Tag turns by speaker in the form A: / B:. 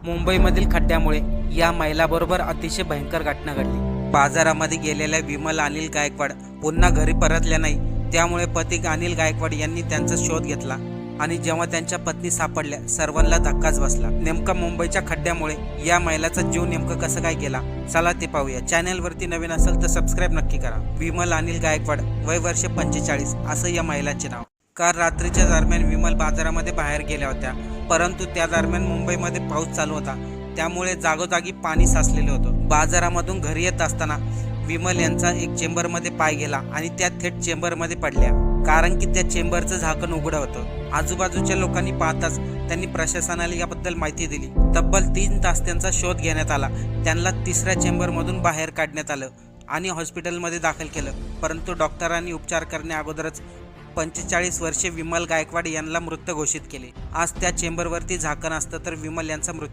A: मुंबईमधील खड्ड्यामुळे या महिलाबरोबर अतिशय भयंकर घटना घडली। बाजारामध्ये गेलेल्या विमल अनिल गायकवाड पुन्हा घरी परतल्या नाही, त्यामुळे पती अनिल गायकवाड यांनी त्यांचा शोध घेतला आणि जेव्हा त्यांच्या पत्नी सापडल्या सर्वांना धक्काच बसला। नेमका मुंबईच्या खड्ड्यामुळे या महिलाचा जीव नेमकं कसं काय गेला, चला ते पाहूया। चॅनलवरती नवीन असेल तर सबस्क्राईब नक्की करा। विमल अनिल गायकवाड, वय वर्ष 45, असं या महिलाचे नाव। काल रात्रीच्या दरम्यान विमल बाजारामध्ये बाहेर गेल्या होत्या, परंतु त्या दरम्यान मुंबईमध्ये पाऊस चालू होता, त्यामुळे जागोजागी पाणी साचलेलं होतं। बाजारामधून घरी येत असताना विमल यांचा एक चेंबरमध्ये पाय गेला आणि त्या थेट चेंबरमध्ये पडल्या, कारण की त्या चेंबरचं झाकण उघडं होतं। आजूबाजूच्या लोकांनी पाहताच त्यांनी प्रशासनाला याबद्दल माहिती दिली। तब्बल 3 तास त्यांचा शोध घेण्यात आला। त्यांना तिसऱ्या चेंबरमधून बाहेर काढण्यात आलं आणि हॉस्पिटलमध्ये दाखल केलं, परंतु डॉक्टरांनी उपचार करण्या अगोदरच 45 वर्षीय विमल गायकवाड यांना मृत घोषित केले। आज त्या चेंबरवरती झाकण असतं तर विमल यांचा मृत्यू